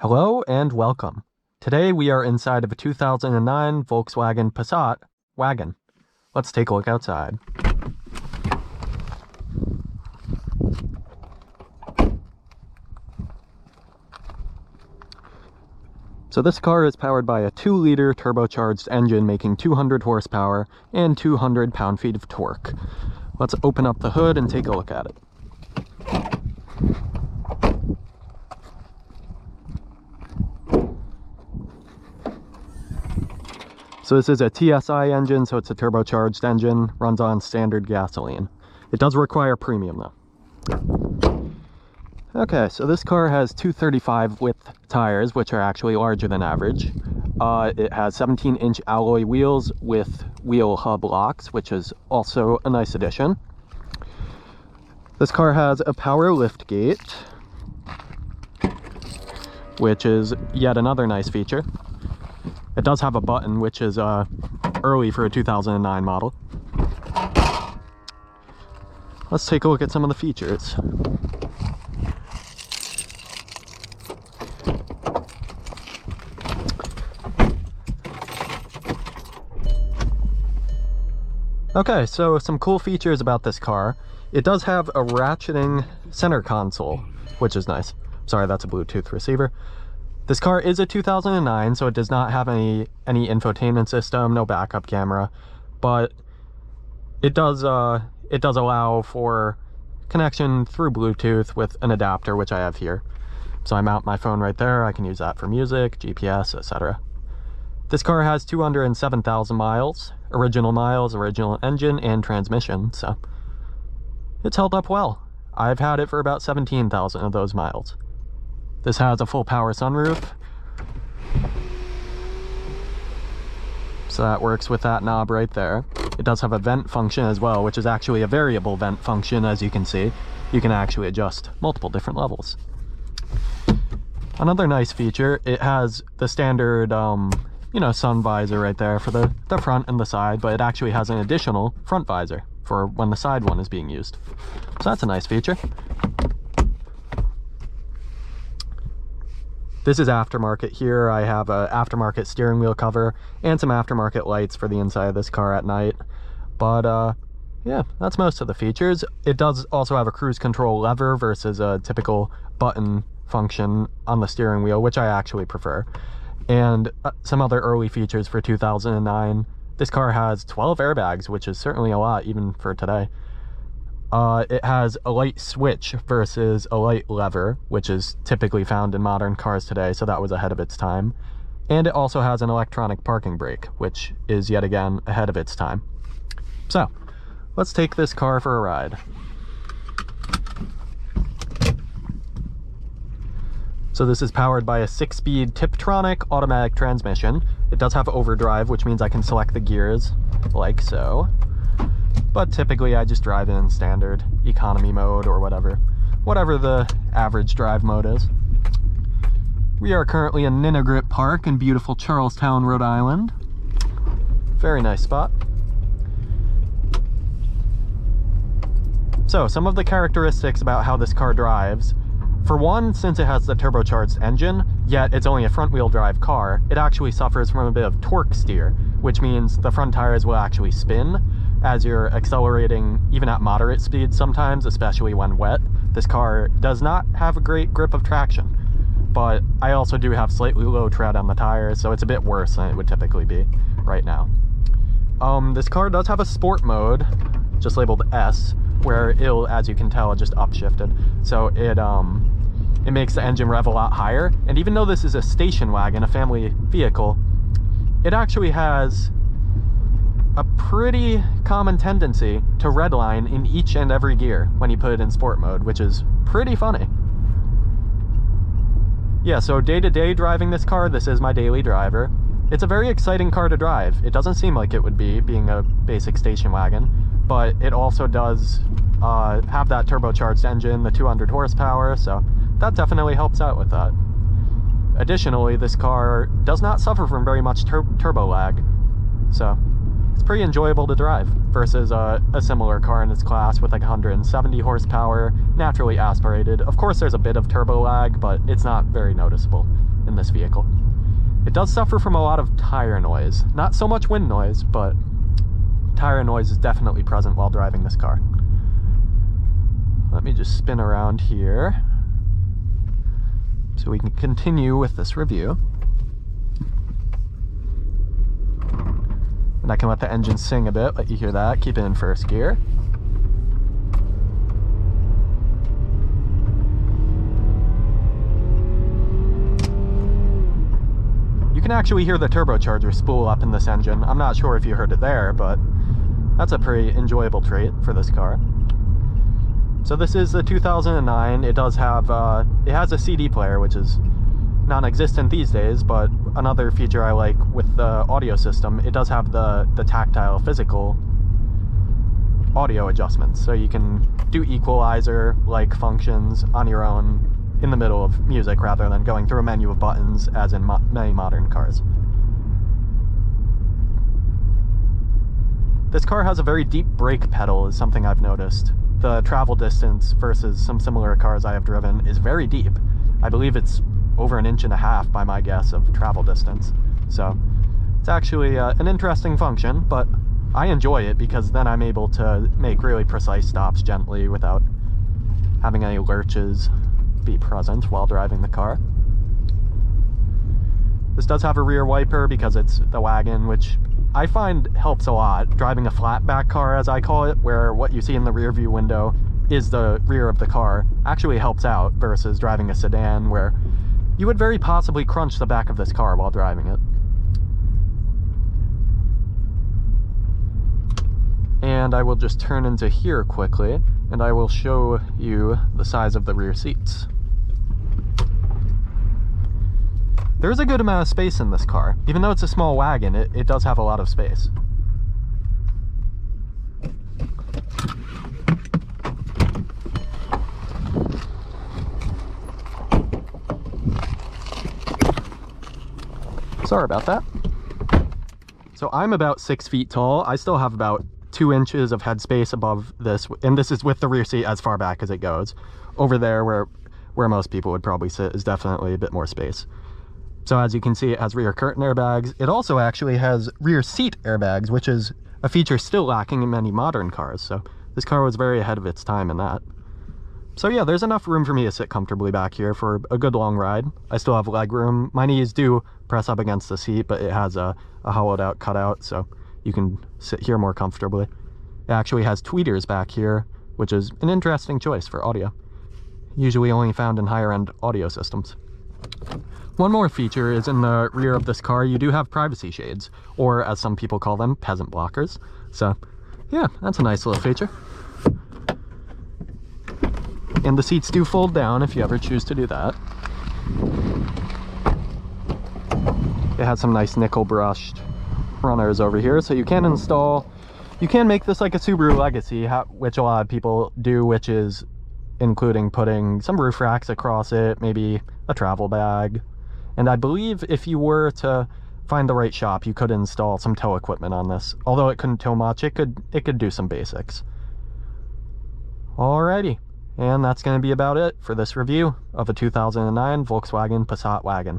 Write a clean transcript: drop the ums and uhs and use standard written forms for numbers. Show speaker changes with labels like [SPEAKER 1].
[SPEAKER 1] Hello and welcome. Today we are inside of a 2009 Volkswagen Passat Wagon. Let's take a look outside. So this car is powered by a 2-liter turbocharged engine making 200 horsepower and 200 pound-feet of torque. Let's open up the hood and take a look at it. So this is a TSI engine, so it's a turbocharged engine, runs on standard gasoline. It does require premium though. Okay, so this car has 235 width tires, which are actually larger than average. It has 17-inch alloy wheels with wheel hub locks, which is also a nice addition. This car has a power lift gate, which is yet another nice feature. It does have a button, which is early for a 2009 model. Let's take a look at some of the features. Okay, so some cool features about this car. It does have a ratcheting center console, which is nice. Sorry, that's a Bluetooth receiver. This car is a 2009, so it does not have any infotainment system, no backup camera, but it does allow for connection through Bluetooth with an adapter, which I have here. So I mount my phone right there. I can use that for music, GPS, etc. This car has 207,000 miles, original engine and transmission, so it's held up well. I've had it for about 17,000 of those miles. This has a full power sunroof, so that works with that knob right there. It does have a vent function as well, which is actually a variable vent function. As you can see, you can actually adjust multiple different levels. Another nice feature, it has the standard sun visor right there for the front and the side, but it actually has an additional front visor for when the side one is being used. So that's a nice feature. This is aftermarket here. I have an aftermarket steering wheel cover and some aftermarket lights for the inside of this car at night. But yeah, that's most of the features. It does also have a cruise control lever versus a typical button function on the steering wheel, which I actually prefer. And some other early features for 2009. This car has 12 airbags, which is certainly a lot even for today. It has a light switch versus a light lever, which is typically found in modern cars today, so that was ahead of its time. And it also has an electronic parking brake, which is yet again ahead of its time. So, let's take this car for a ride. So this is powered by a 6-speed tiptronic automatic transmission. It does have overdrive, which means I can select the gears like so. But typically I just drive in standard economy mode or whatever the average drive mode is. We are currently in Ninigrit Park in beautiful Charlestown, Rhode Island. Very nice spot. So some of the characteristics about how this car drives. For one, since it has the turbocharged engine, yet it's only a front-wheel drive car, it actually suffers from a bit of torque steer, which means the front tires will actually spin as you're accelerating, even at moderate speeds sometimes, especially when wet. This car does not have a great grip of traction, but I also do have slightly low tread on the tires, so it's a bit worse than it would typically be right now. This car does have a sport mode, just labeled S, where it'll, as you can tell, just upshifted. So it makes the engine rev a lot higher. And even though this is a station wagon, a family vehicle, it actually has a pretty common tendency to redline in each and every gear when you put it in sport mode, which is pretty funny. Yeah, so day-to-day driving this car, this is my daily driver. It's a very exciting car to drive. It doesn't seem like it would be, being a basic station wagon, but it also does have that turbocharged engine, the 200 horsepower, so that definitely helps out with that. Additionally, this car does not suffer from very much turbo lag, so it's pretty enjoyable to drive versus a similar car in its class with like 170 horsepower, naturally aspirated. Of course, there's a bit of turbo lag, but it's not very noticeable in this vehicle. It does suffer from a lot of tire noise. Not so much wind noise, but tire noise is definitely present while driving this car. Let me just spin around here so we can continue with this review. And I can let the engine sing a bit, let you hear that, keep it in first gear. You can actually hear the turbocharger spool up in this engine. I'm not sure if you heard it there, but that's a pretty enjoyable trait for this car. So this is the 2009. It does have, it has a CD player, which is non-existent these days, but another feature I like with the audio system, it does have the tactile physical audio adjustments, so you can do equalizer-like functions on your own in the middle of music rather than going through a menu of buttons as in many modern cars. This car has a very deep brake pedal, is something I've noticed. The travel distance versus some similar cars I have driven is very deep. I believe it's over 1.5 inches by my guess of travel distance. So it's actually an interesting function, but I enjoy it because then I'm able to make really precise stops gently without having any lurches be present while driving the car. This does have a rear wiper because it's the wagon, which I find helps a lot. Driving a flat back car, as I call it, where what you see in the rear view window is the rear of the car, actually helps out versus driving a sedan where you would very possibly crunch the back of this car while driving it. And I will just turn into here quickly, and I will show you the size of the rear seats. There's a good amount of space in this car. Even though it's a small wagon, it does have a lot of space. Sorry about that. So I'm about 6 feet tall. I still have about 2 inches of headspace above this, and this is with the rear seat as far back as it goes. Over there, where most people would probably sit, is definitely a bit more space. So as you can see, it has rear curtain airbags. It also actually has rear seat airbags, which is a feature still lacking in many modern cars. So this car was very ahead of its time in that. So yeah, there's enough room for me to sit comfortably back here for a good long ride. I still have leg room. My knees do press up against the seat, but it has a hollowed out cutout, so you can sit here more comfortably. It actually has tweeters back here, which is an interesting choice for audio. Usually only found in higher end audio systems. One more feature is in the rear of this car, you do have privacy shades, or as some people call them, peasant blockers. So yeah, that's a nice little feature. And the seats do fold down if you ever choose to do that. It has some nice nickel brushed runners over here, so you can make this like a Subaru Legacy, which a lot of people do, which is including putting some roof racks across it, maybe a travel bag. And I believe if you were to find the right shop, you could install some tow equipment on this. Although it couldn't tow much, it could do some basics. Alrighty. And that's going to be about it for this review of a 2009 Volkswagen Passat Wagon.